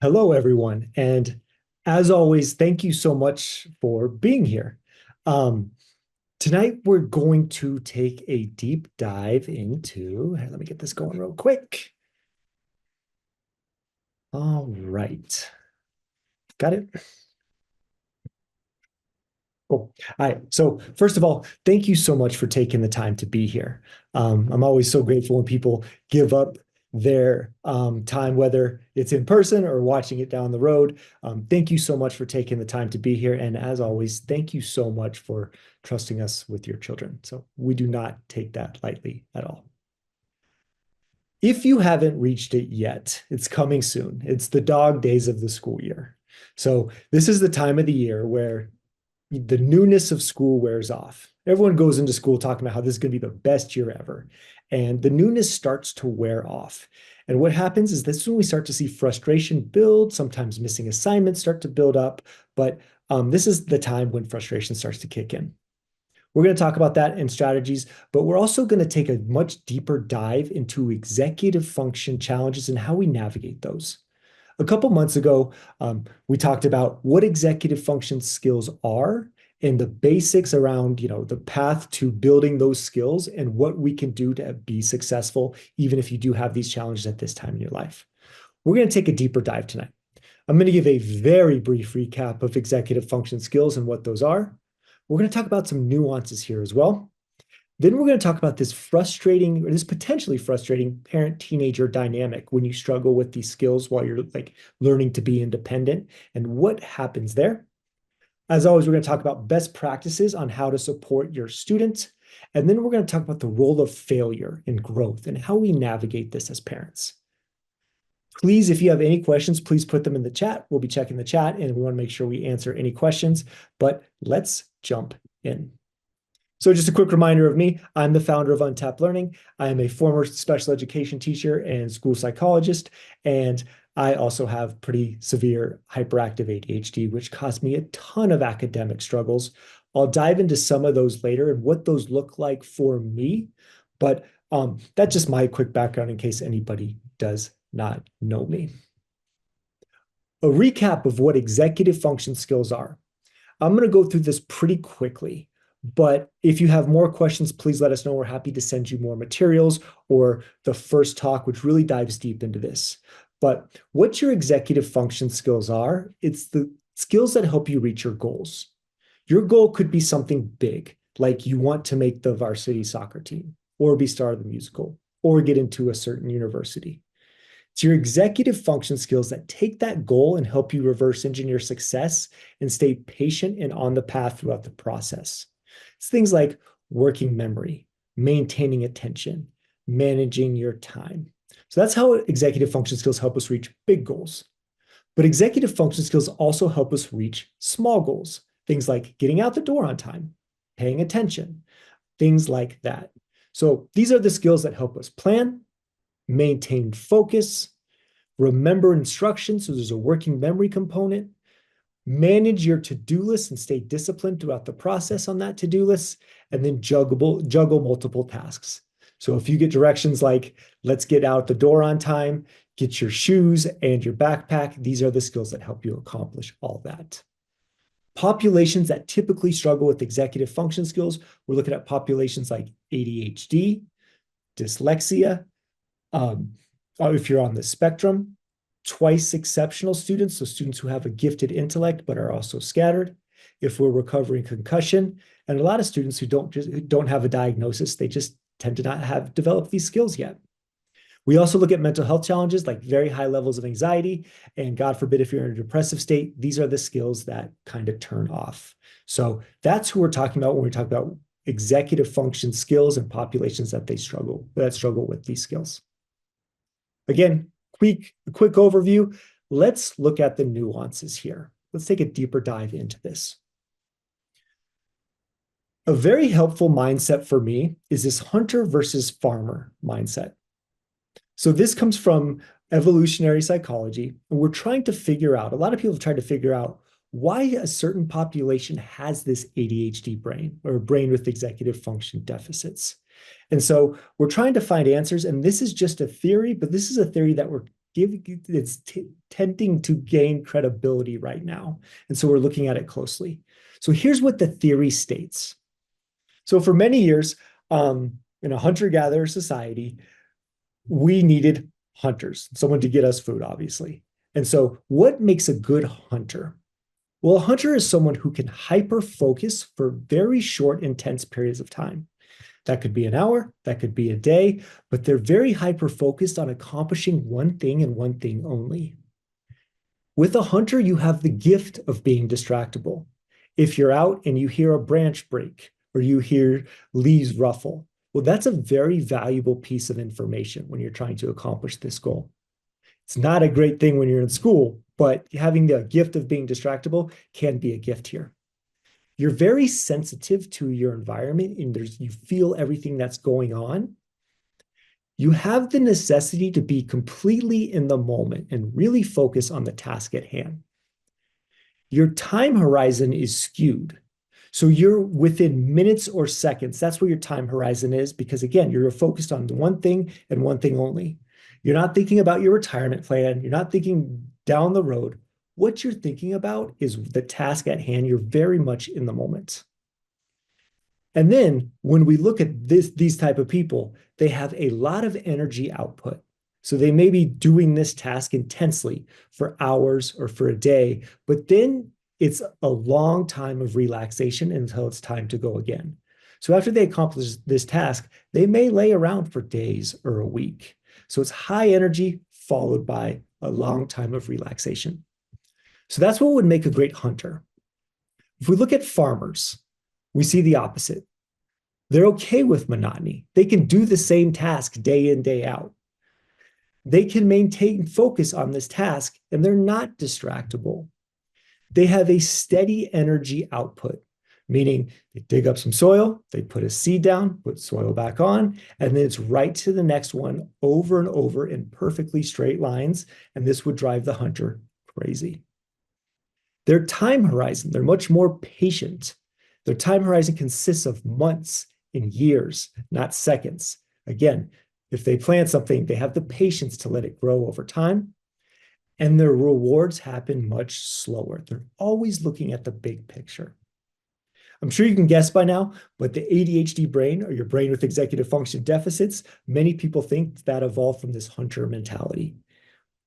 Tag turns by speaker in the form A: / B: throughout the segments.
A: Hello, everyone. And as always, thank you so much for being here. Um, Tonight, we're going to take a deep dive into, here, let me get this going real quick. All right. Got it. Cool. All right. So first of all, thank you so much for taking the time to be here. I'm always so grateful when people give up their time, whether it's in person or watching it down the road. Thank you so much for taking the time to be here. And as always, thank you so much for trusting us with your children. So we do not take that lightly at all. If you haven't reached it yet, it's coming soon. It's the dog days of the school year. So this is the time of the year where the newness of school wears off. Everyone goes into school talking about how this is going to be the best year ever. And the newness starts to wear off. And what happens is this is when we start to see frustration build, sometimes missing assignments start to build up. But this is the time when frustration starts to kick in. We're going to talk about that and strategies, but we're also going to take a much deeper dive into executive function challenges and how we navigate those. A couple months ago, we talked about what executive function skills are and the basics around, the path to building those skills and what we can do to be successful, even if you do have these challenges at this time in your life. We're going to take a deeper dive tonight. I'm going to give a very brief recap of executive function skills and what those are. We're going to talk about some nuances here as well. Then we're going to talk about this frustrating, or this potentially frustrating parent-teenager dynamic when you struggle with these skills while you're like learning to be independent and what happens there. As always, we're going to talk about best practices on how to support your students. And then we're going to talk about the role of failure in growth and how we navigate this as parents. Please, if you have any questions, please put them in the chat. We'll be checking the chat and we want to make sure we answer any questions, but let's jump in. So just a quick reminder of me, I'm the founder of Untapped Learning. I am a former special education teacher and school psychologist, and I also have pretty severe hyperactive ADHD, which caused me a ton of academic struggles. I'll dive into some of those later and what those look like for me, but that's just my quick background in case anybody does not know me. A recap of what executive function skills are. I'm going to go through this pretty quickly. But if you have more questions, please let us know. We're happy to send you more materials or the first talk, which really dives deep into this. But what your executive function skills are, it's the skills that help you reach your goals. Your goal could be something big, like you want to make the varsity soccer team, or be star of the musical, or get into a certain university. It's your executive function skills that take that goal and help you reverse engineer success and stay patient and on the path throughout the process. It's things like working memory, maintaining attention, managing your time. So that's how executive function skills help us reach big goals. But executive function skills also help us reach small goals, things like getting out the door on time, paying attention, things like that. So these are the skills that help us plan, maintain focus, remember instructions. So there's a working memory component, manage your to-do list and stay disciplined throughout the process on that to-do list, and then juggle multiple tasks. So if you get directions like, let's get out the door on time, get your shoes and your backpack, these are the skills that help you accomplish all that. Populations that typically struggle with executive function skills, we're looking at populations like ADHD, dyslexia, if you're on the spectrum, twice exceptional students, so students who have a gifted intellect but are also scattered. If we're recovering concussion, and a lot of students who don't have a diagnosis, they just tend to not have developed these skills yet. We also look at mental health challenges like very high levels of anxiety, and God forbid if you're in a depressive state, these are the skills that kind of turn off. So that's who we're talking about when we talk about executive function skills and populations that struggle with these skills. Again, quick overview. Let's look at the nuances here. Let's take a deeper dive into this. A very helpful mindset for me is this hunter versus farmer mindset. So this comes from evolutionary psychology, and we're trying to figure out, a lot of people have tried to figure out why a certain population has this ADHD brain or a brain with executive function deficits. And so we're trying to find answers, and this is just a theory, but this is a theory that we're tending to gain credibility right now. And so we're looking at it closely. So here's what the theory states. So for many years, in a hunter-gatherer society, we needed hunters, someone to get us food, obviously. And so what makes a good hunter? Well, a hunter is someone who can hyper focus for very short, intense periods of time. That could be an hour, that could be a day, but they're very hyper focused on accomplishing one thing and one thing only. With a hunter, you have the gift of being distractible. If you're out and you hear a branch break or you hear leaves ruffle, well, that's a very valuable piece of information when you're trying to accomplish this goal. It's not a great thing when you're in school, but having the gift of being distractible can be a gift here. You're very sensitive to your environment and you feel everything that's going on. You have the necessity to be completely in the moment and really focus on the task at hand. Your time horizon is skewed. So you're within minutes or seconds. That's where your time horizon is because, again, you're focused on one thing and one thing only. You're not thinking about your retirement plan. You're not thinking down the road. What you're thinking about is the task at hand. You're very much in the moment. And then when we look at these type of people, they have a lot of energy output. So they may be doing this task intensely for hours or for a day, but then it's a long time of relaxation until it's time to go again. So after they accomplish this task, they may lay around for days or a week. So it's high energy followed by a long time of relaxation. So that's what would make a great hunter. If we look at farmers, we see the opposite. They're okay with monotony. They can do the same task day in, day out. They can maintain focus on this task and they're not distractible. They have a steady energy output, meaning they dig up some soil, they put a seed down, put soil back on, and then it's right to the next one over and over in perfectly straight lines. And this would drive the hunter crazy. Their time horizon, they're much more patient. Their time horizon consists of months and years, not seconds. Again, if they plant something, they have the patience to let it grow over time. And their rewards happen much slower. They're always looking at the big picture. I'm sure you can guess by now, but the ADHD brain, or your brain with executive function deficits, many people think that evolved from this hunter mentality.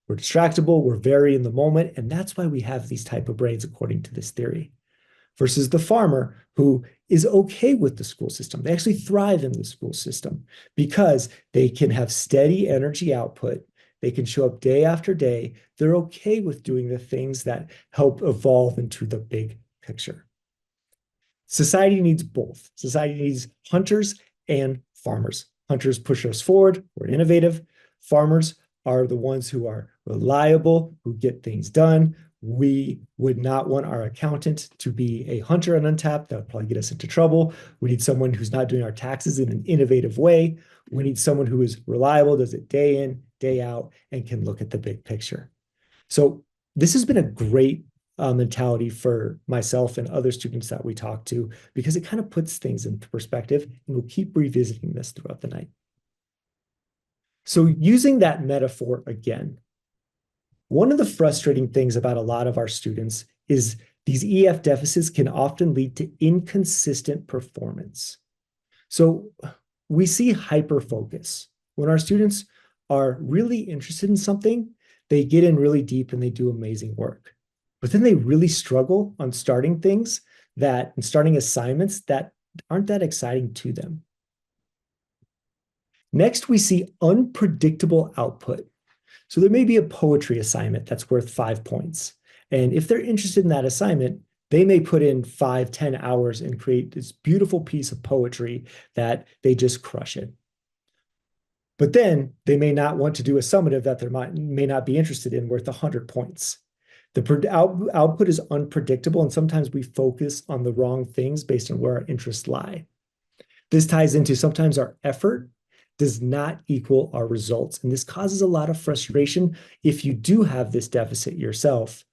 A: We're distractible, we're very in the moment, and that's why we have these type of brains according to this theory. Versus the farmer who is okay with the school system. They actually thrive in the school system because they can have steady energy output. They can show up day after day. They're okay with doing the things that help evolve into the big picture. Society needs both. Society needs hunters and farmers. Hunters push us forward, we're innovative. Farmers are the ones who are reliable, who get things done. We would not want our accountant to be a hunter on Untapped. That would probably get us into trouble. We need someone who's not doing our taxes in an innovative way. We need someone who is reliable, does it day in, day out, and can look at the big picture. So this has been a great mentality for myself and other students that we talk to because it kind of puts things into perspective, and we'll keep revisiting this throughout the night. So using that metaphor again, one of the frustrating things about a lot of our students is these EF deficits can often lead to inconsistent performance. So we see hyperfocus. When our students are really interested in something, they get in really deep and they do amazing work. But then they really struggle on starting things and starting assignments that aren't that exciting to them. Next, we see unpredictable output. So there may be a poetry assignment that's worth 5 points. And if they're interested in that assignment, they may put in 5, 10 hours and create this beautiful piece of poetry that they just crush it. But then they may not want to do a summative that they may not be interested in worth 100 points. The output is unpredictable, and sometimes we focus on the wrong things based on where our interests lie. This ties into sometimes our effort does not equal our results. And this causes a lot of frustration if you do have this deficit yourself,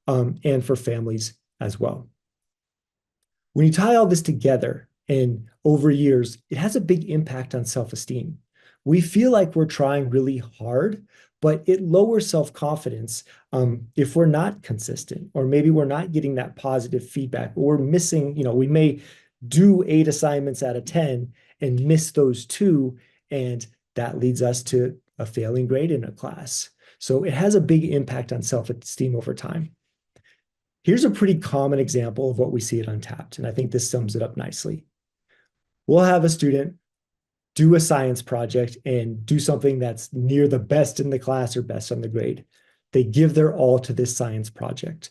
A: and for families as well. When you tie all this together and over years, it has a big impact on self-esteem. we feel like we're trying really hard, but it lowers self-confidence if we're not consistent, or maybe we're not getting that positive feedback, or we're missing, we may do 8 assignments out of 10 and miss those two, and that leads us to a failing grade in a class. So it has a big impact on self-esteem over time. Here's a pretty common example of what we see at Untapped, and I think this sums it up nicely. We'll have a student do a science project and do something that's near the best in the class or best on the grade. They give their all to this science project.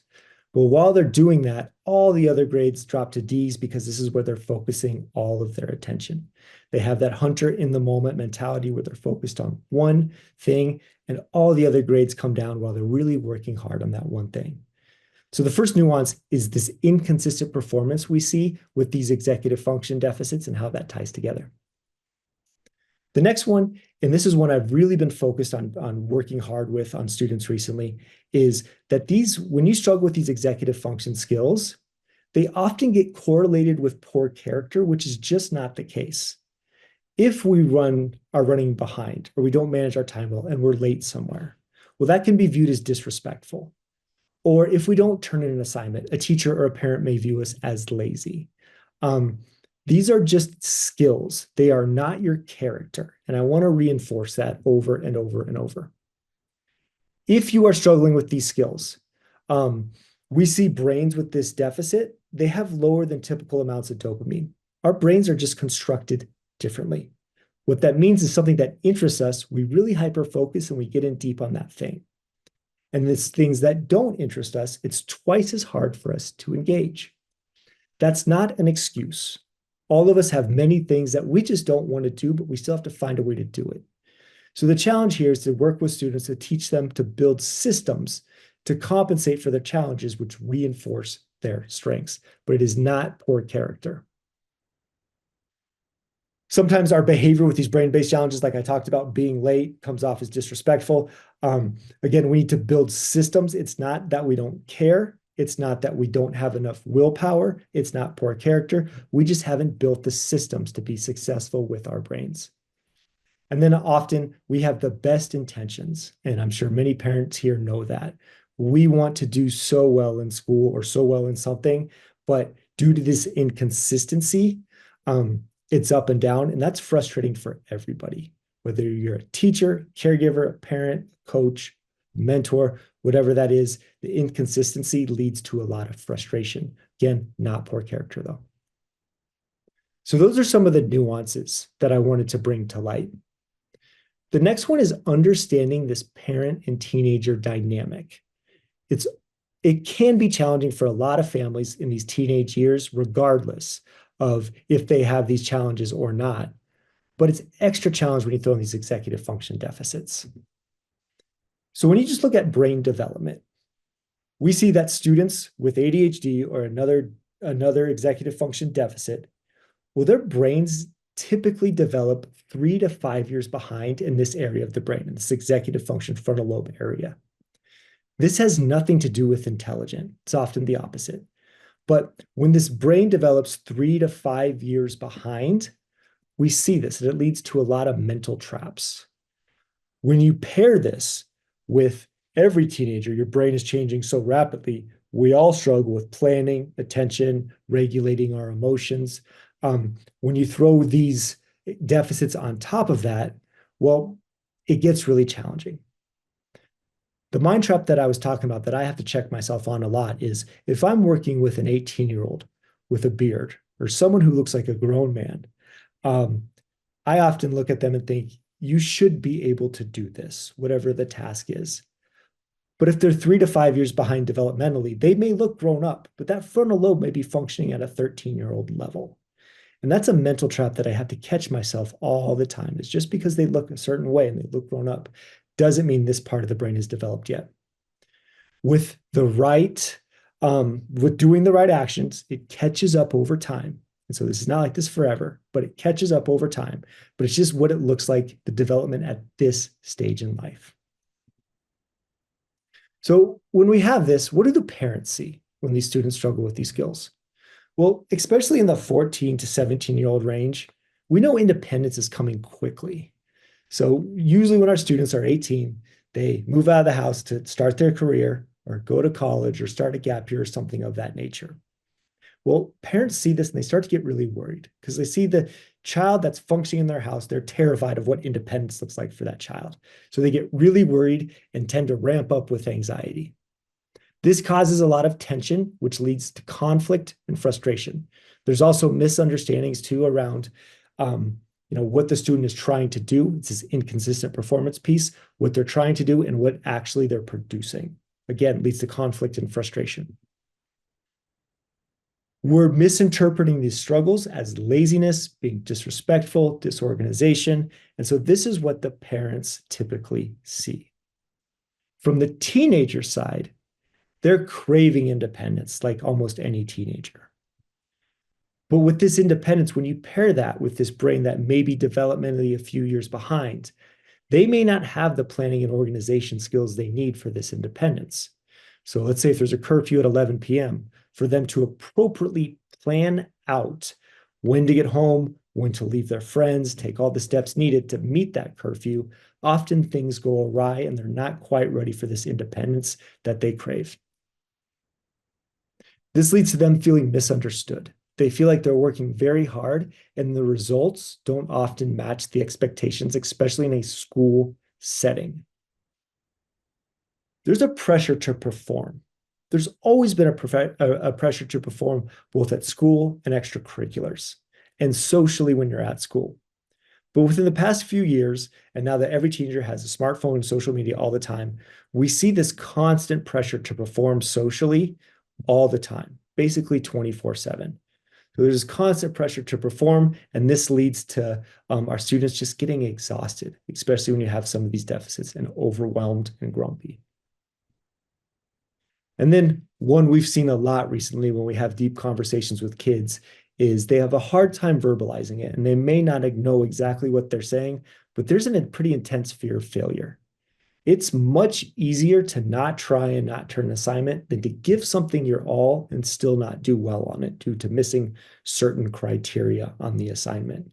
A: But while they're doing that, all the other grades drop to D's because this is where they're focusing all of their attention. They have that hunter in the moment mentality where they're focused on one thing, and all the other grades come down while they're really working hard on that one thing. So the first nuance is this inconsistent performance we see with these executive function deficits and how that ties together. The next one, and this is one I've really been focused on working hard with on students recently, is that when you struggle with these executive function skills, they often get correlated with poor character, which is just not the case. If we are running behind, or we don't manage our time well and we're late somewhere, well, that can be viewed as disrespectful. Or if we don't turn in an assignment, a teacher or a parent may view us as lazy. These are just skills. They are not your character. And I want to reinforce that over and over and over. If you are struggling with these skills, we see brains with this deficit, they have lower than typical amounts of dopamine. Our brains are just constructed differently. What that means is something that interests us, we really hyper-focus and we get in deep on that thing. And it's things that don't interest us, it's twice as hard for us to engage. That's not an excuse. All of us have many things that we just don't want to do, but we still have to find a way to do it. So the challenge here is to work with students to teach them to build systems to compensate for their challenges, which reinforce their strengths, but it is not poor character. Sometimes our behavior with these brain-based challenges, like I talked about, being late, comes off as disrespectful. Again, we need to build systems. It's not that we don't care. It's not that we don't have enough willpower. It's not poor character. We just haven't built the systems to be successful with our brains. And then often we have the best intentions, and I'm sure many parents here know that. We want to do so well in school or so well in something, but due to this inconsistency, it's up and down, and that's frustrating for everybody, whether you're a teacher, caregiver, a parent, coach, mentor, whatever that is. The inconsistency leads to a lot of frustration. Again, not poor character though. So those are some of the nuances that I wanted to bring to light. The next one is understanding this parent and teenager dynamic. It can be challenging for a lot of families in these teenage years, regardless of if they have these challenges or not. But it's extra challenge when you throw in these executive function deficits. So when you just look at brain development, we see that students with ADHD or another executive function deficit, well, their brains typically develop 3 to 5 years behind in this area of the brain, in this executive function frontal lobe area. This has nothing to do with intelligence. It's often the opposite. But when this brain develops 3 to 5 years behind, we see this, and it leads to a lot of mental traps. When you pair this with every teenager, your brain is changing so rapidly, we all struggle with planning, attention, regulating our emotions. When you throw these deficits on top of that, well, it gets really challenging. The mind trap that I was talking about that I have to check myself on a lot is if I'm working with an 18-year-old with a beard or someone who looks like a grown man, I often look at them and think, you should be able to do this, whatever the task is. But if they're 3 to 5 years behind developmentally, they may look grown up, but that frontal lobe may be functioning at a 13-year-old level. And that's a mental trap that I have to catch myself all the time. It's just because they look a certain way and they look grown up doesn't mean this part of the brain is developed yet. With doing the right actions, it catches up over time. And so this is not like this forever, but it catches up over time. But it's just what it looks like, the development at this stage in life. So when we have this, what do the parents see when these students struggle with these skills? Well, especially in the 14 to 17-year-old range, we know independence is coming quickly. So usually when our students are 18, they move out of the house to start their career or go to college or start a gap year or something of that nature. Well, parents see this and they start to get really worried because they see the child that's functioning in their house. They're terrified of what independence looks like for that child. So they get really worried and tend to ramp up with anxiety. This causes a lot of tension, which leads to conflict and frustration. There's also misunderstandings too around, what the student is trying to do. It's this inconsistent performance piece, what they're trying to do and what actually they're producing. Again, leads to conflict and frustration. We're misinterpreting these struggles as laziness, being disrespectful, disorganization. And so this is what the parents typically see. From the teenager side, they're craving independence like almost any teenager. But with this independence, when you pair that with this brain that may be developmentally a few years behind, they may not have the planning and organization skills they need for this independence. So let's say if there's a curfew at 11 p.m., for them to appropriately plan out when to get home, when to leave their friends, take all the steps needed to meet that curfew, often things go awry and they're not quite ready for this independence that they crave. This leads to them feeling misunderstood. They feel like they're working very hard and the results don't often match the expectations, especially in a school setting. There's a pressure to perform. There's always been a pressure to perform both at school and extracurriculars and socially when you're at school. But within the past few years, and now that every teenager has a smartphone and social media all the time, we see this constant pressure to perform socially all the time, basically 24/7. So there's constant pressure to perform, and this leads to our students just getting exhausted, especially when you have some of these deficits and overwhelmed and grumpy. And then one we've seen a lot recently when we have deep conversations with kids is they have a hard time verbalizing it and they may not know exactly what they're saying, but there's a pretty intense fear of failure. It's much easier to not try and not turn an assignment than to give something your all and still not do well on it due to missing certain criteria on the assignment.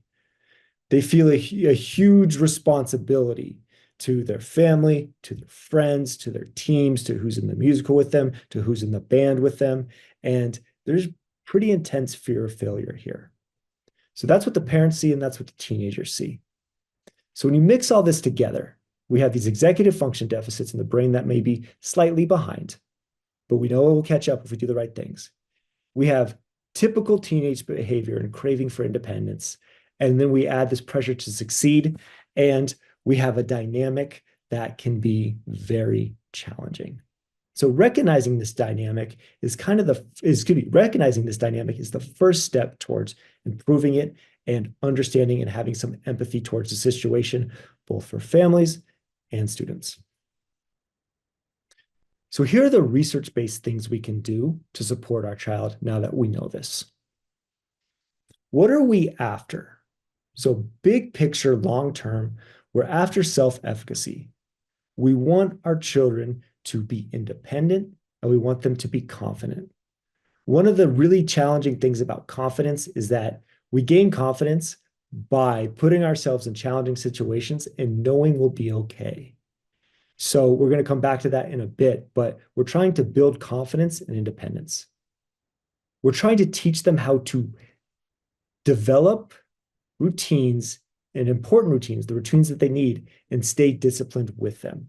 A: They feel a huge responsibility to their family, to their friends, to their teams, to who's in the musical with them, to who's in the band with them. And there's pretty intense fear of failure here. So that's what the parents see, and that's what the teenagers see. So when you mix all this together, we have these executive function deficits in the brain that may be slightly behind, but we know it will catch up if we do the right things. We have typical teenage behavior and craving for independence. And then we add this pressure to succeed, and we have a dynamic that can be very challenging. So recognizing this dynamic is recognizing this dynamic is the first step towards improving it and understanding and having some empathy towards the situation, both for families and students. So here are the research-based things we can do to support our child now that we know this. What are we after? So big picture, long-term, we're after self-efficacy. We want our children to be independent and we want them to be confident. One of the really challenging things about confidence is that we gain confidence by putting ourselves in challenging situations and knowing we'll be okay. So we're going to come back to that in a bit, but we're trying to build confidence and independence. We're trying to teach them how to develop routines and important routines, the routines that they need, and stay disciplined with them.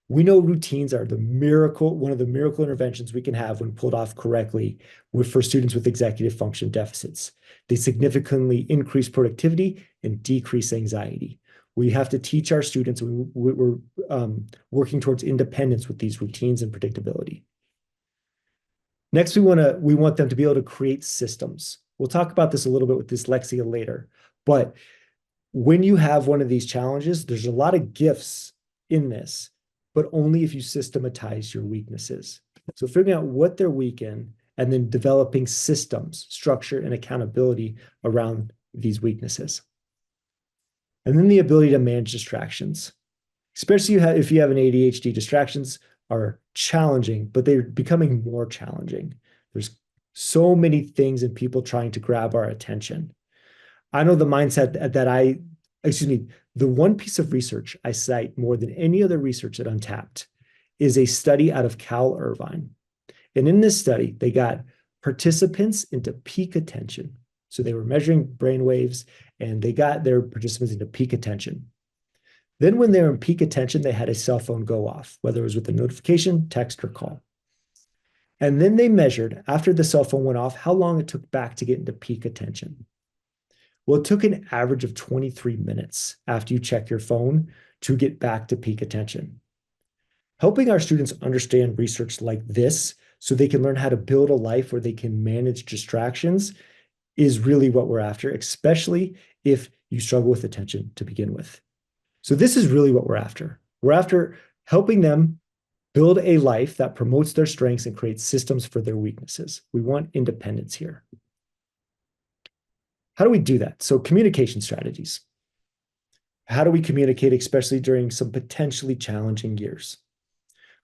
A: We know routines are one of the miracle interventions we can have when pulled off correctly for students with executive function deficits. They significantly increase productivity and decrease anxiety. We have to teach our students, we're working towards independence with these routines and predictability. Next, we want them to be able to create systems. We'll talk about this a little bit with dyslexia later, but when you have one of these challenges, there's a lot of gifts in this, but only if you systematize your weaknesses. So figuring out what they're weak in and then developing systems, structure, and accountability around these weaknesses. And then the ability to manage distractions, especially if you have an ADHD, distractions are challenging, but they're becoming more challenging. There's so many things and people trying to grab our attention. I know the mindset The one piece of research I cite more than any other research at Untapped is a study out of Cal Irvine. And in this study, they got participants into peak attention. So they were measuring brain waves and they got their participants into peak attention. Then when they were in peak attention, they had a cell phone go off, whether it was with a notification, text, or call. And then they measured, after the cell phone went off, how long it took back to get into peak attention. Well, it took an average of 23 minutes after you check your phone to get back to peak attention. Helping our students understand research like this so they can learn how to build a life where they can manage distractions is really what we're after, especially if you struggle with attention to begin with. So this is really what we're after. We're after helping them build a life that promotes their strengths and creates systems for their weaknesses. We want independence here. How do we do that? So communication strategies. How do we communicate, especially during some potentially challenging years?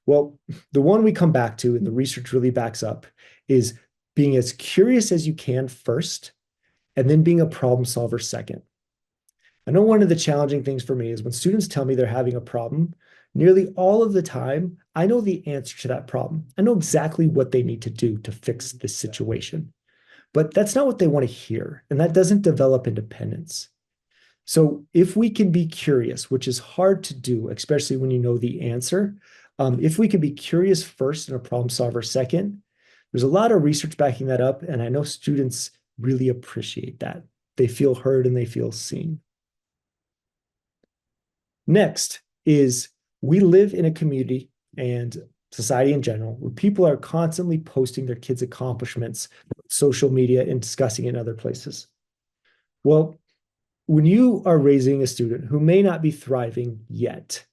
A: Well, the one we come back to, and the research really backs up, is being as curious as you can first, and then being a problem solver second. I know one of the challenging things for me is when students tell me they're having a problem, nearly all of the time, I know the answer to that problem. I know exactly what they need to do to fix this situation. But that's not what they want to hear, and that doesn't develop independence. So if we can be curious, which is hard to do, especially when you know the answer, if we can be curious first and a problem solver second, there's a lot of research backing that up, and I know students really appreciate that. They feel heard and they feel seen. Next is we live in a community and society in general where people are constantly posting their kids' accomplishments, social media, and discussing it in other places. Well, when you are raising a student who may not be thriving yet,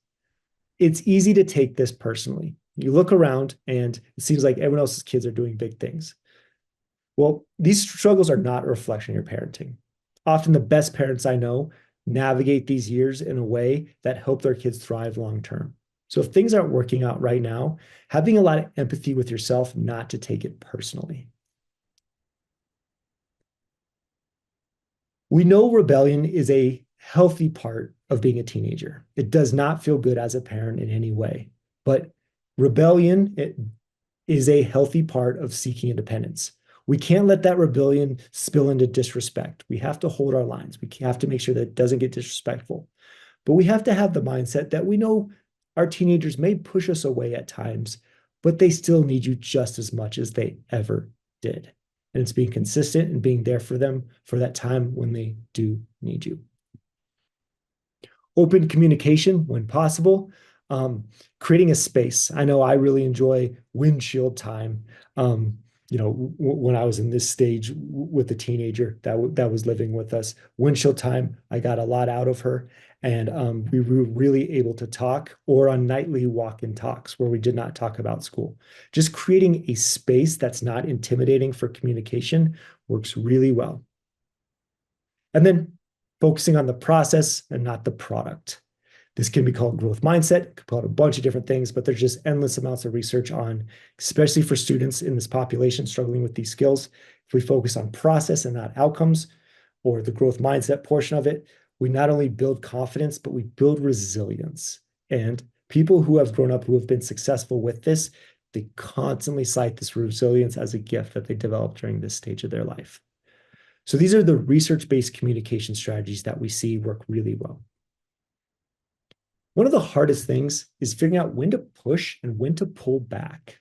A: it's easy to take this personally. You look around and it seems like everyone else's kids are doing big things. Well, these struggles are not a reflection of your parenting. Often the best parents I know navigate these years in a way that help their kids thrive long term. So if things aren't working out right now, having a lot of empathy with yourself, not to take it personally. We know rebellion is a healthy part of being a teenager. It does not feel good as a parent in any way, but rebellion is a healthy part of seeking independence. We can't let that rebellion spill into disrespect. We have to hold our lines. We have to make sure that it doesn't get disrespectful. But we have to have the mindset that we know our teenagers may push us away at times, but they still need you just as much as they ever did. And it's being consistent and being there for them for that time when they do need you. Open communication when possible. Creating a space. I know I really enjoy windshield time. When I was in this stage with a teenager that was living with us, windshield time, I got a lot out of her, and we were really able to talk, or on nightly walk-in talks where we did not talk about school. Just creating a space that's not intimidating for communication works really well. And then focusing on the process and not the product. This can be called growth mindset, it could be called a bunch of different things, but there's just endless amounts of research on, especially for students in this population struggling with these skills. If we focus on process and not outcomes, or the growth mindset portion of it, we not only build confidence, but we build resilience. And people who have grown up, who have been successful with this, they constantly cite this resilience as a gift that they developed during this stage of their life. So these are the research-based communication strategies that we see work really well. One of the hardest things is figuring out when to push and when to pull back.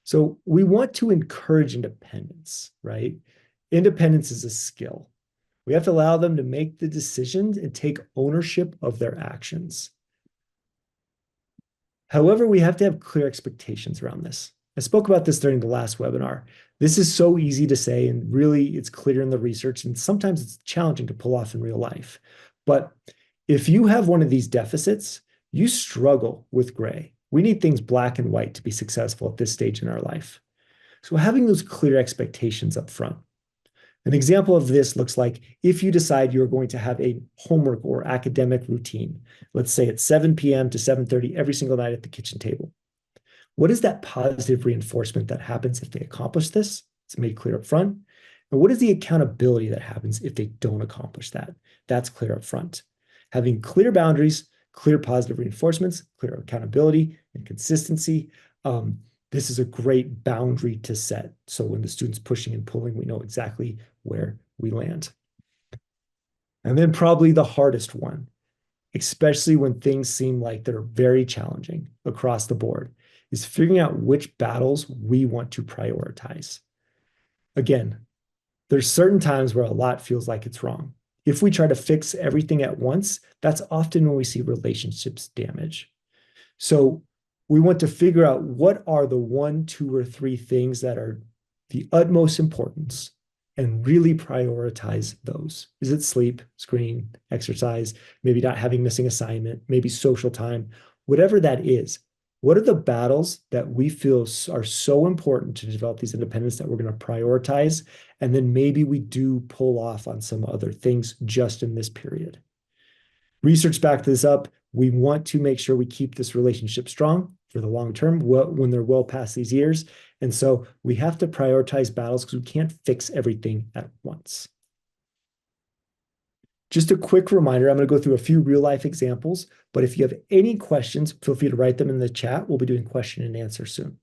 A: So we want to encourage independence, right? Independence is a skill. We have to allow them to make the decisions and take ownership of their actions. However, we have to have clear expectations around this. I spoke about this during the last webinar. This is so easy to say, and really it's clear in the research, and sometimes it's challenging to pull off in real life. But if you have one of these deficits, you struggle with gray. We need things black and white to be successful at this stage in our life. So having those clear expectations up front. An example of this looks like if you decide you're going to have a homework or academic routine, let's say it's 7 p.m. to 7:30 every single night at the kitchen table. What is that positive reinforcement that happens if they accomplish this? It's made clear up front. And what is the accountability that happens if they don't accomplish that? That's clear up front. Having clear boundaries, clear positive reinforcements, clear accountability, and consistency. This is a great boundary to set. So when the student's pushing and pulling, we know exactly where we land. And then probably the hardest one, especially when things seem like they're very challenging across the board, is figuring out which battles we want to prioritize. Again, there's certain times where a lot feels like it's wrong. If we try to fix everything at once, that's often when we see relationships damage. So we want to figure out what are the one, two, or three things that are the utmost importance and really prioritize those. Is it sleep, screen, exercise, maybe not having missing assignment, maybe social time, whatever that is. What are the battles that we feel are so important to develop these independence that we're going to prioritize? And then maybe we do pull off on some other things just in this period. Research backed this up. We want to make sure we keep this relationship strong for the long term when they're well past these years. And so we have to prioritize battles because we can't fix everything at once. Just a quick reminder, I'm going to go through a few real life examples, but if you have any questions, feel free to write them in the chat. We'll be doing question and answer soon.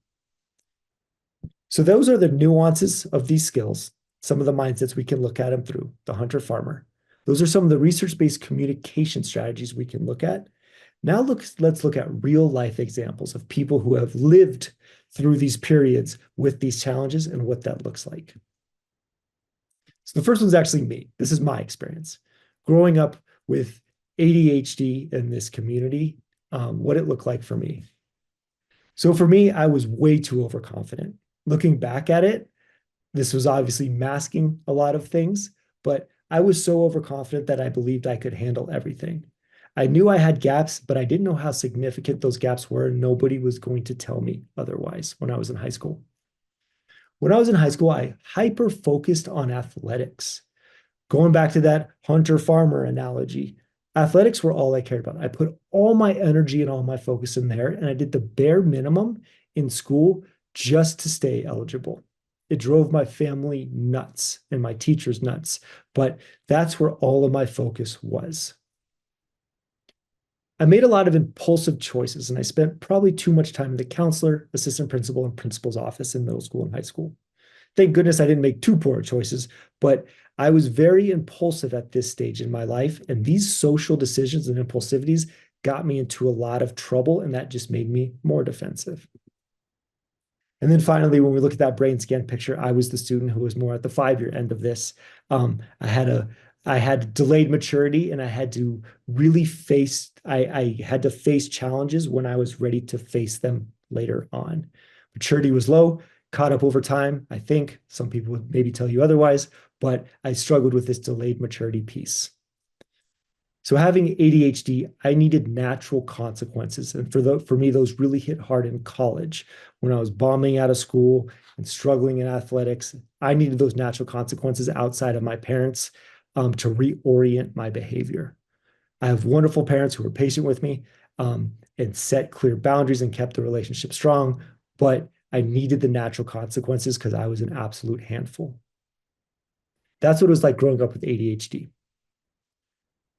A: So those are the nuances of these skills, some of the mindsets we can look at them through, the hunter-farmer. Those are some of the research-based communication strategies we can look at. Now let's look at real life examples of people who have lived through these periods with these challenges and what that looks like. So the first one's actually me. This is my experience. Growing up with ADHD in this community, what it looked like for me. So for me, I was way too overconfident. Looking back at it, this was obviously masking a lot of things, but I was so overconfident that I believed I could handle everything. I knew I had gaps, but I didn't know how significant those gaps were, and nobody was going to tell me otherwise when I was in high school. When I was in high school, I hyper-focused on athletics. Going back to that hunter-farmer analogy, athletics were all I cared about. I put all my energy and all my focus in there, and I did the bare minimum in school just to stay eligible. It drove my family nuts and my teachers nuts, but that's where all of my focus was. I made a lot of impulsive choices, and I spent probably too much time in the counselor, assistant principal, and principal's office in middle school and high school. Thank goodness I didn't make too poor choices, but I was very impulsive at this stage in my life, and these social decisions and impulsivities got me into a lot of trouble, and that just made me more defensive. And then finally, when we look at that brain scan picture, I was the student who was more at the 5-year end of this. I had delayed maturity, and I had to really I had to face challenges when I was ready to face them later on. Maturity was low, caught up over time. I think some people would maybe tell you otherwise, but I struggled with this delayed maturity piece. So having ADHD, I needed natural consequences. And for me, those really hit hard in college when I was bombing out of school and struggling in athletics. I needed those natural consequences outside of my parents to reorient my behavior. I have wonderful parents who were patient with me and set clear boundaries and kept the relationship strong, but I needed the natural consequences because I was an absolute handful. That's what it was like growing up with ADHD.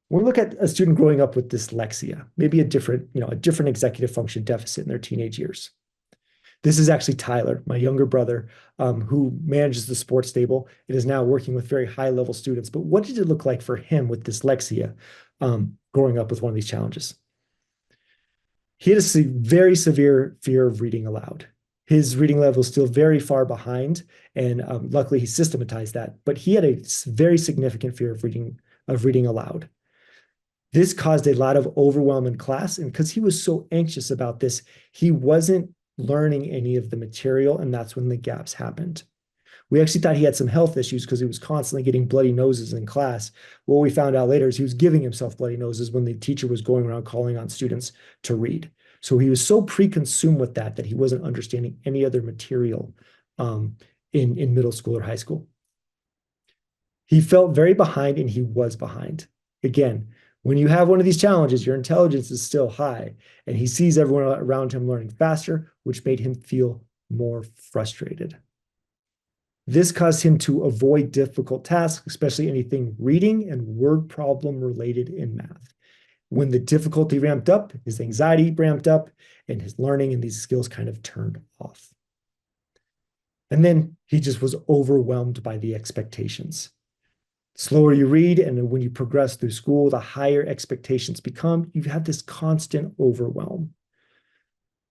A: When we look at a student growing up with dyslexia, maybe a different executive function deficit in their teenage years. This is actually Tyler, my younger brother, who manages the sports stable and is now working with very high-level students. But what did it look like for him with dyslexia growing up with one of these challenges? He had a very severe fear of reading aloud. His reading level is still very far behind, and luckily he systematized that. But he had a very significant fear of reading aloud. This caused a lot of overwhelm in class, and because he was so anxious about this, he wasn't learning any of the material, and that's when the gaps happened. We actually thought he had some health issues because he was constantly getting bloody noses in class. What we found out later is he was giving himself bloody noses when the teacher was going around calling on students to read. So he was so pre-consumed with that he wasn't understanding any other material in middle school or high school. He felt very behind, and he was behind. Again, when you have one of these challenges, your intelligence is still high, and he sees everyone around him learning faster, which made him feel more frustrated. This caused him to avoid difficult tasks, especially anything reading and word problem related in math. When the difficulty ramped up, his anxiety ramped up, and his learning and these skills kind of turned off. And then he just was overwhelmed by the expectations. Slower you read, and when you progress through school, the higher expectations become. You have this constant overwhelm.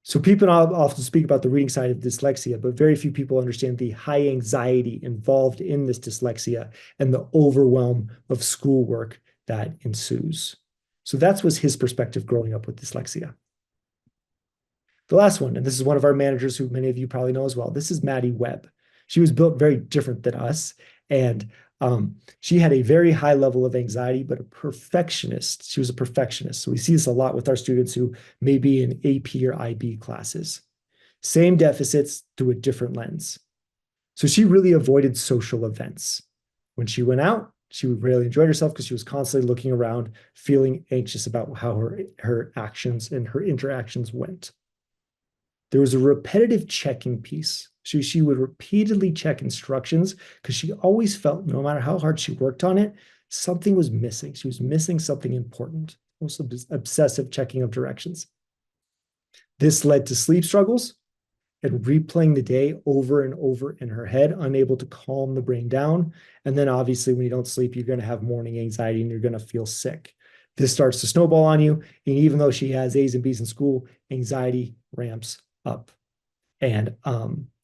A: So people often speak about the reading side of dyslexia, but very few people understand the high anxiety involved in this dyslexia and the overwhelm of schoolwork that ensues. So that was his perspective growing up with dyslexia. The last one, and this is one of our managers who many of you probably know as well. This is Maddie Webb. She was built very different than us, and she had a very high level of anxiety, but a perfectionist. She was a perfectionist. So we see this a lot with our students who may be in AP or IB classes. Same deficits through a different lens. So she really avoided social events. When she went out, she really enjoyed herself because she was constantly looking around, feeling anxious about how her actions and her interactions went. There was a repetitive checking piece. She would repeatedly check instructions because she always felt, no matter how hard she worked on it, something was missing. She was missing something important. Also, obsessive checking of directions. This led to sleep struggles and replaying the day over and over in her head, unable to calm the brain down. And then obviously, when you don't sleep, you're going to have morning anxiety and you're going to feel sick. This starts to snowball on you. And even though she has A's and B's in school, anxiety ramps up. And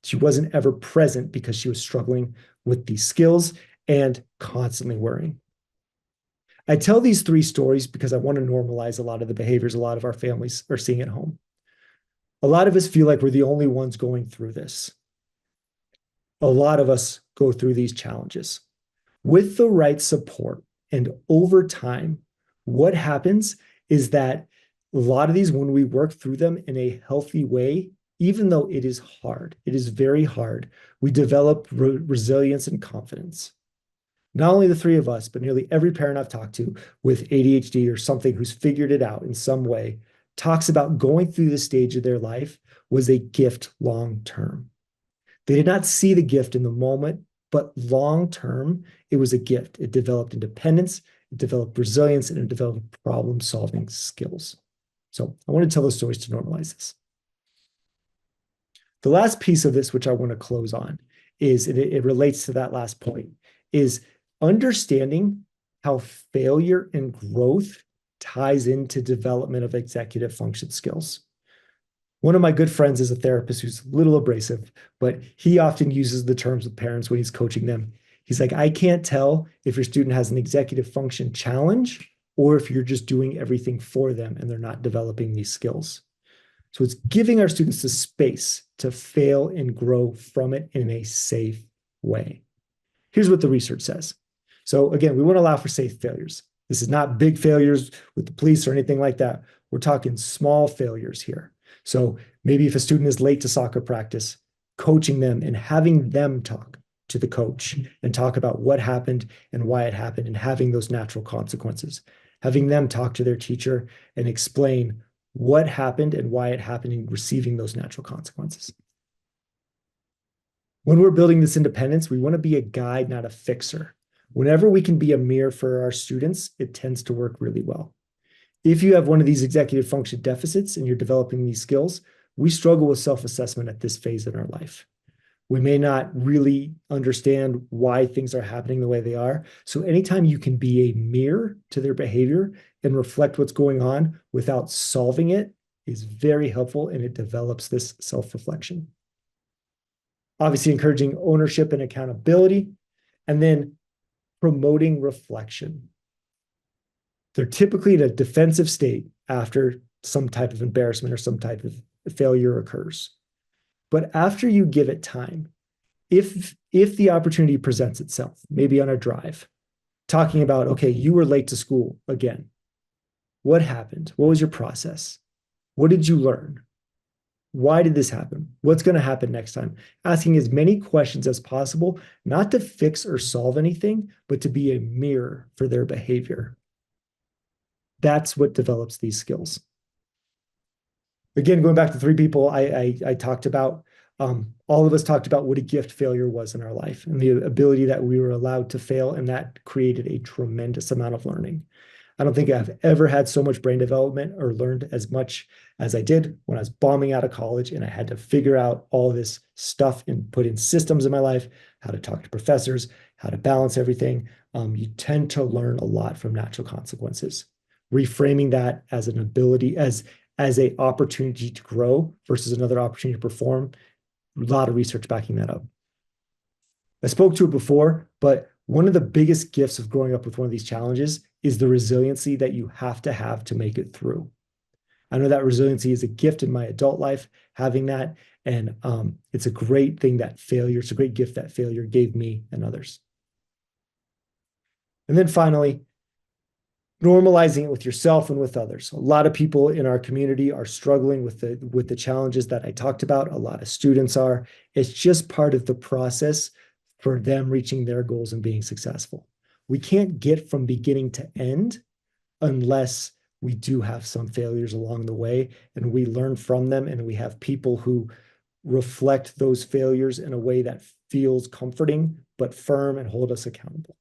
A: she wasn't ever present because she was struggling with these skills and constantly worrying. I tell these three stories because I want to normalize a lot of the behaviors a lot of our families are seeing at home. A lot of us feel like we're the only ones going through this. A lot of us go through these challenges. With the right support and over time, what happens is that a lot of these, when we work through them in a healthy way, even though it is hard, it is very hard, we develop resilience and confidence. Not only the three of us, but nearly every parent I've talked to with ADHD or something who's figured it out in some way talks about going through this stage of their life was a gift long term. They did not see the gift in the moment, but long term, it was a gift. It developed independence, it developed resilience, and it developed problem solving skills. So I want to tell those stories to normalize this. The last piece of this, which I want to close on, is it relates to that last point, is understanding how failure and growth ties into development of executive function skills. One of my good friends is a therapist who's a little abrasive, but he often uses the terms with parents when he's coaching them. He's like, I can't tell if your student has an executive function challenge or if you're just doing everything for them and they're not developing these skills. So it's giving our students the space to fail and grow from it in a safe way. Here's what the research says. So again, we want to allow for safe failures. This is not big failures with the police or anything like that. We're talking small failures here. So maybe if a student is late to soccer practice, coaching them and having them talk to the coach and talk about what happened and why it happened and having those natural consequences. Having them talk to their teacher and explain what happened and why it happened and receiving those natural consequences. When we're building this independence, we want to be a guide, not a fixer. Whenever we can be a mirror for our students, it tends to work really well. If you have one of these executive function deficits and you're developing these skills, we struggle with self-assessment at this phase in our life. We may not really understand why things are happening the way they are. So anytime you can be a mirror to their behavior and reflect what's going on without solving it is very helpful, and it develops this self-reflection. Obviously, encouraging ownership and accountability, and then promoting reflection. They're typically in a defensive state after some type of embarrassment or some type of failure occurs. But after you give it time, if the opportunity presents itself, maybe on a drive, talking about, okay, you were late to school again. What happened? What was your process? What did you learn? Why did this happen? What's going to happen next time? Asking as many questions as possible, not to fix or solve anything, but to be a mirror for their behavior. That's what develops these skills. Again, going back to three people I talked about, all of us talked about what a gift failure was in our life and the ability that we were allowed to fail, and that created a tremendous amount of learning. I don't think I've ever had so much brain development or learned as much as I did when I was bombing out of college and I had to figure out all this stuff and put in systems in my life, how to talk to professors, how to balance everything. You tend to learn a lot from natural consequences. Reframing that as an ability, as a opportunity to grow versus another opportunity to perform. A lot of research backing that up. I spoke to it before, but one of the biggest gifts of growing up with one of these challenges is the resiliency that you have to make it through. I know that resiliency is a gift in my adult life, having that. And it's a great thing that failure, it's a great gift that failure gave me and others. And then finally, normalizing it with yourself and with others. A lot of people in our community are struggling with the challenges that I talked about. A lot of students are. It's just part of the process for them reaching their goals and being successful. We can't get from beginning to end unless we do have some failures along the way and we learn from them and we have people who reflect those failures in a way that feels comforting but firm and hold us accountable.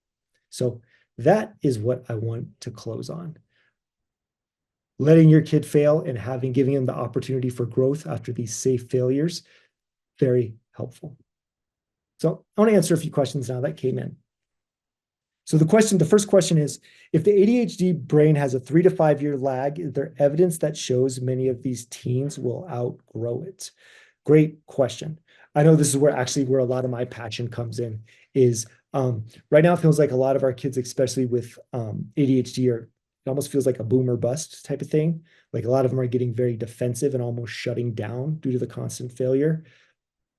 A: So that is what I want to close on. Letting your kid fail and giving them the opportunity for growth after these safe failures, very helpful. So I want to answer a few questions now that came in. So the first question is, if the ADHD brain has a 3 to 5 year lag, is there evidence that shows many of these teens will outgrow it? Great question. I know this is where a lot of my passion comes in is right now it feels like a lot of our kids, especially with ADHD, it almost feels like a boomer bust type of thing. Like a lot of them are getting very defensive and almost shutting down due to the constant failure.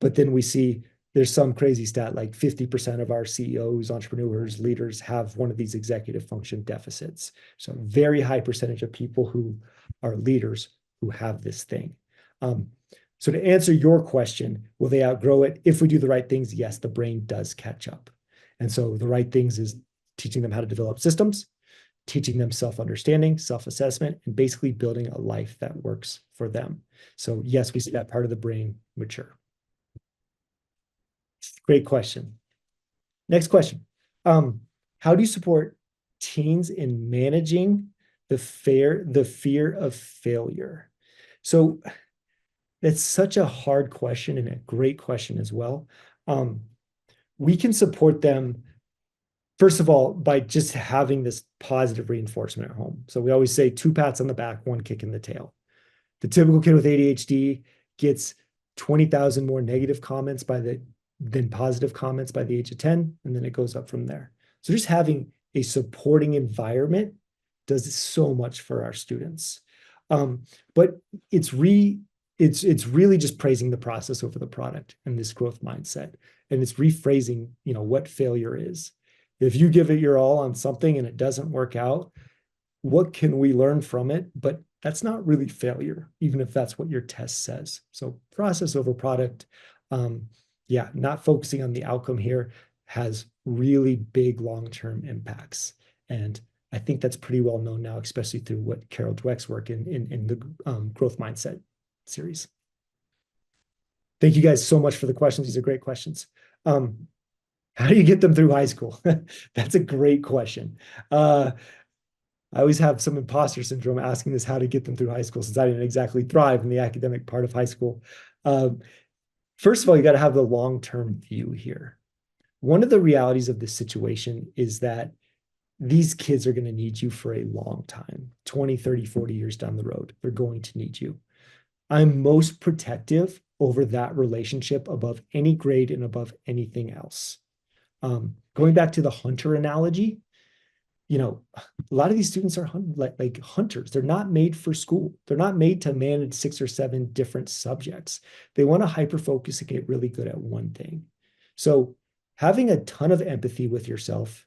A: But then we see there's some crazy stat like 50% of our CEOs, entrepreneurs, leaders have one of these executive function deficits. So a very high percentage of people who are leaders who have this thing. So to answer your question, will they outgrow it? If we do the right things, yes, the brain does catch up. And so the right things is teaching them how to develop systems, teaching them self-understanding, self-assessment, and basically building a life that works for them. So yes, we see that part of the brain mature. Great question. Next question. How do you support teens in managing the fear of failure? So that's such a hard question and a great question as well. We can support them, first of all, by just having this positive reinforcement at home. So we always say 2 pats on the back, 1 kick in the tail. The typical kid with ADHD gets 20,000 more negative comments than positive comments by the age of 10, and then it goes up from there. So just having a supporting environment does so much for our students. But it's really just praising the process over the product and this growth mindset. And it's rephrasing, what failure is. If you give it your all on something and it doesn't work out, what can we learn from it? But that's not really failure, even if that's what your test says. So process over product. Not focusing on the outcome here has really big long-term impacts. And I think that's pretty well known now, especially through what Carol Dweck's work in the growth mindset series. Thank you guys so much for the questions. These are great questions. How do you get them through high school? That's a great question. I always have some imposter syndrome asking this, how to get them through high school, since I didn't exactly thrive in the academic part of high school. First of all, you got to have the long-term view here. One of the realities of this situation is that these kids are going to need you for a long time, 20, 30, 40 years down the road. They're going to need you. I'm most protective over that relationship above any grade and above anything else. Going back to the hunter analogy, a lot of these students are like hunters. They're not made for school. They're not made to manage 6 or 7 different subjects. They want to hyper-focus and get really good at one thing. So having a ton of empathy with yourself,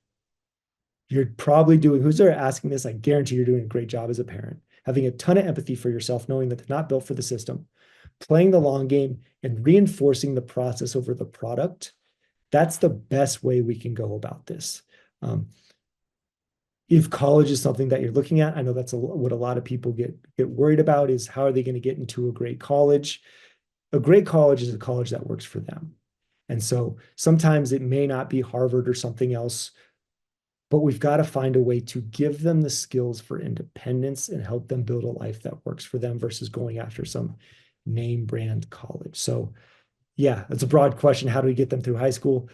A: you're probably doing, who's there asking this? I guarantee you're doing a great job as a parent. Having a ton of empathy for yourself, knowing that they're not built for the system, playing the long game and reinforcing the process over the product. That's the best way we can go about this. If college is something that you're looking at, I know that's what a lot of people get worried about is how are they going to get into a great college? A great college is a college that works for them. And so sometimes it may not be Harvard or something else but we've got to find a way to give them the skills for independence and help them build a life that works for them versus going after some name brand college. So yeah, it's a broad question. How do we get them through high school?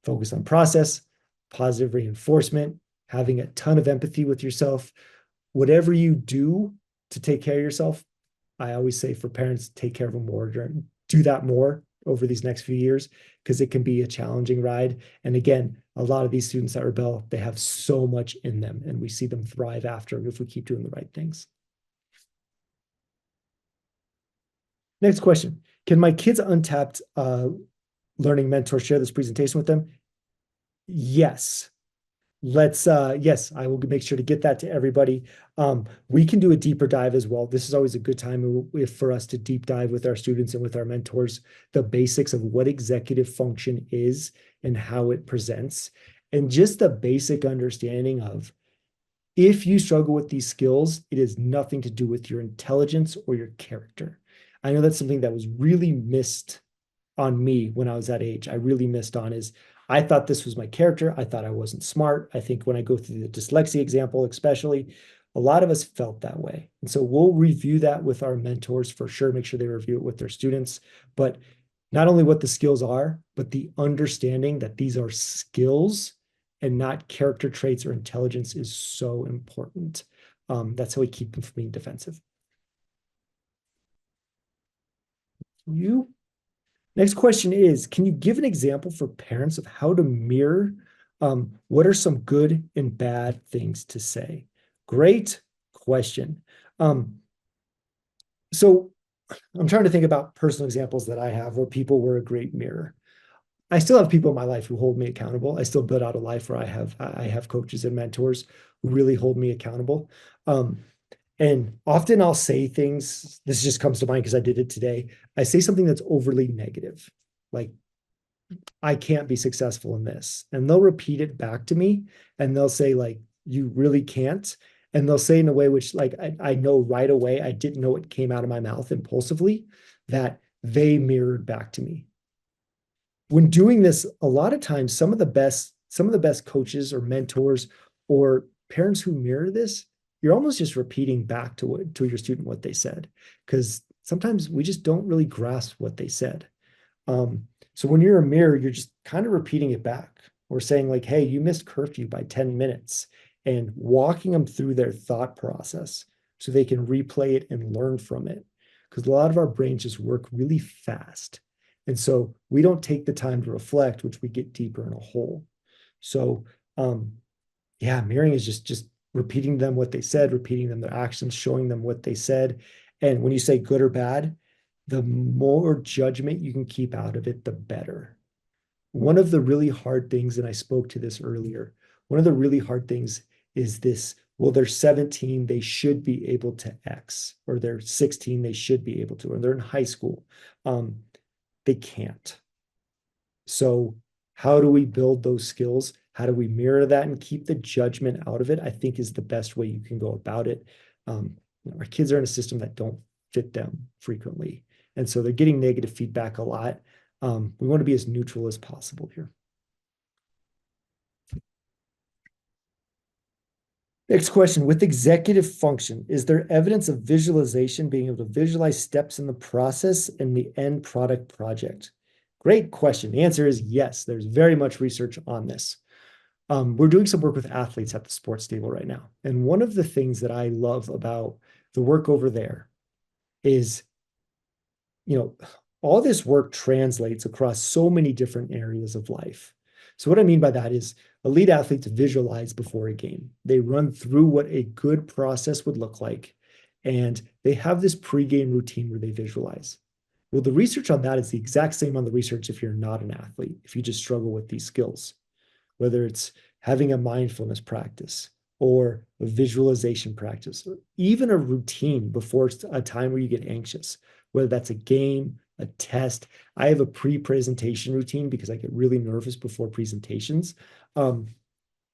A: Focus on process, positive reinforcement, having a ton of empathy with yourself. Whatever you do to take care of yourself, I always say for parents, take care of them more, do that more over these next few years because it can be a challenging ride. And again, a lot of these students that rebel, they have so much in them, and we see them thrive after if we keep doing the right things. Next question. Can my kids' Untapped learning mentor share this presentation with them? Yes. Yes, I will make sure to get that to everybody. We can do a deeper dive as well. This is always a good time for us to deep dive with our students and with our mentors, the basics of what executive function is and how it presents, and just the basic understanding of if you struggle with these skills, it has nothing to do with your intelligence or your character. I know that's something that was really missed on me when I was that age. I really missed on is I thought this was my character. I thought I wasn't smart. I think when I go through the dyslexia example, especially, a lot of us felt that way. And so we'll review that with our mentors for sure, make sure they review it with their students. But not only what the skills are, but the understanding that these are skills and not character traits or intelligence is so important. That's how we keep them from being defensive. You Next question is, can you give an example for parents of how to mirror? What are some good and bad things to say? Great question. So I'm trying to think about personal examples that I have where people were a great mirror. I still have people in my life who hold me accountable. I still build out a life where I have coaches and mentors who really hold me accountable. And often I'll say things, this just comes to mind because I did it today. I say something that's overly negative, like, I can't be successful in this. And they'll repeat it back to me and they'll say, like, you really can't. And they'll say in a way which, like, I know right away, I didn't know it came out of my mouth impulsively, that they mirrored back to me. When doing this, a lot of times, some of the best coaches or mentors or parents who mirror this, you're almost just repeating back to your student what they said, because sometimes we just don't really grasp what they said. So when you're a mirror, you're just kind of repeating it back or saying, like, hey, you missed curfew by 10 minutes, and walking them through their thought process so they can replay it and learn from it. Because a lot of our brains just work really fast. And so we don't take the time to reflect, which we get deeper in a hole. So yeah, mirroring is just repeating them what they said, repeating them their actions, showing them what they said. And when you say good or bad, the more judgment you can keep out of it, the better. One of the really hard things, and I spoke to this earlier, one of the really hard things is this, well, they're 17, they should be able to X, or they're 16, they should be able to, or they're in high school. They can't. So how do we build those skills? How do we mirror that and keep the judgment out of it? I think is the best way you can go about it. Our kids are in a system that don't fit them frequently. And so they're getting negative feedback a lot. We want to be as neutral as possible here. Next question, with executive function, is there evidence of visualization, being able to visualize steps in the process and the end product project? Great question. The answer is yes. There's very much research on this. We're doing some work with athletes at the sports stable right now. And one of the things that I love about the work over there is, all this work translates across so many different areas of life. So what I mean by that is elite athletes visualize before a game. They run through what a good process would look like, and they have this pregame routine where they visualize. Well, the research on that is the exact same on the research if you're not an athlete, if you just struggle with these skills, whether it's having a mindfulness practice or a visualization practice, or even a routine before a time where you get anxious, whether that's a game, a test. I have a pre-presentation routine because I get really nervous before presentations.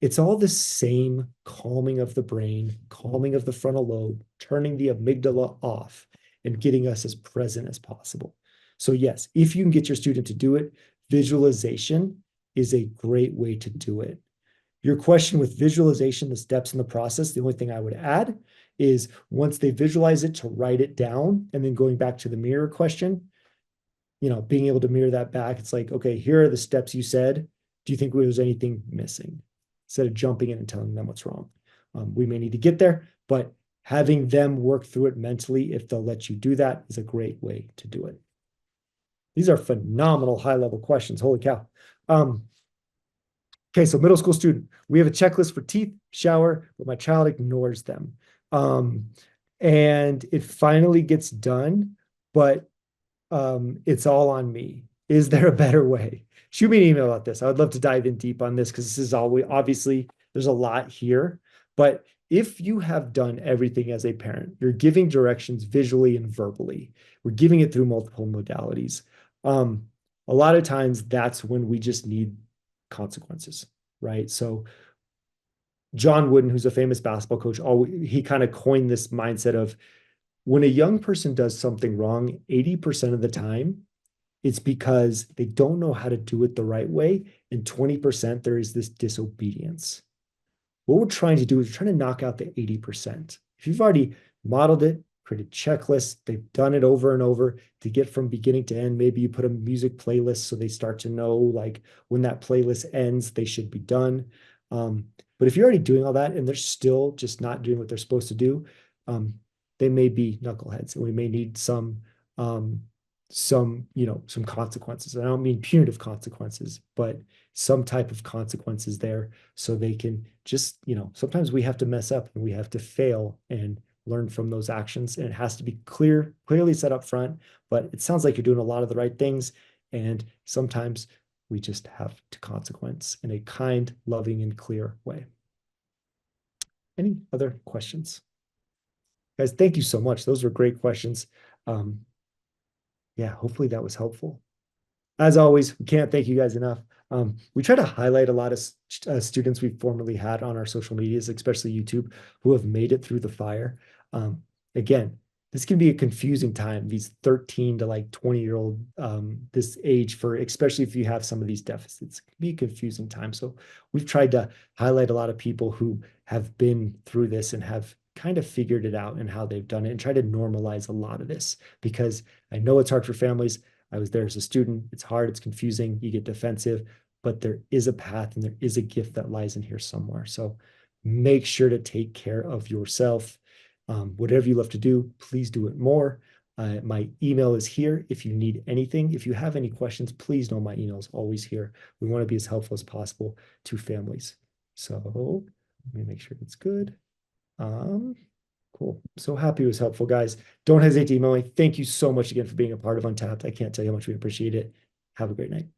A: It's all the same calming of the brain, calming of the frontal lobe, turning the amygdala off, and getting us as present as possible. So yes, if you can get your student to do it, visualization is a great way to do it. Your question with visualization, the steps in the process, the only thing I would add is once they visualize it to write it down and then going back to the mirror question, being able to mirror that back. It's like, okay, here are the steps you said. Do you think there's anything missing? Instead of jumping in and telling them what's wrong. We may need to get there, but having them work through it mentally, if they'll let you do that, is a great way to do it. These are phenomenal high level questions. Holy cow. Okay, so middle school student, we have a checklist for teeth, shower, but my child ignores them. And it finally gets done, but it's all on me. Is there a better way? Shoot me an email about this. I would love to dive in deep on this because this is always obviously there's a lot here. But if you have done everything as a parent, you're giving directions visually and verbally. We're giving it through multiple modalities. A lot of times that's when we just need consequences, right? So John Wooden, who's a famous basketball coach, he kind of coined this mindset of when a young person does something wrong, 80% of the time, it's because they don't know how to do it the right way. And 20%, there is this disobedience. What we're trying to do is we're trying to knock out the 80%. If you've already modeled it, created checklists, they've done it over and over to get from beginning to end. Maybe you put a music playlist so they start to know like when that playlist ends, they should be done. But if you're already doing all that and they're still just not doing what they're supposed to do, they may be knuckleheads, and we may need some consequences. And I don't mean punitive consequences, but some type of consequences there so they can just, sometimes we have to mess up and we have to fail and learn from those actions. And it has to be clearly set up front, but it sounds like you're doing a lot of the right things. And sometimes we just have to consequence in a kind, loving, and clear way. Any other questions? Guys, thank you so much. Those were great questions. Yeah, hopefully that was helpful. As always, we can't thank you guys enough. We try to highlight a lot of students we've formerly had on our social medias, especially YouTube, who have made it through the fire. Again, this can be a confusing time, these 13 to like 20-year-old, this age for, especially if you have some of these deficits, it can be a confusing time. So we've tried to highlight a lot of people who have been through this and have kind of figured it out and how they've done it and try to normalize a lot of this because I know it's hard for families. I was there as a student. It's hard. It's confusing. You get defensive, but there is a path and there is a gift that lies in here somewhere. So make sure to take care of yourself. Whatever you love to do, please do it more. My email is here if you need anything. If you have any questions, please know my email is always here. We want to be as helpful as possible to families. So let me make sure it's good. Cool. So happy it was helpful, guys. Don't hesitate to email me. Thank you so much again for being a part of Untapped. I can't tell you how much we appreciate it. Have a great night.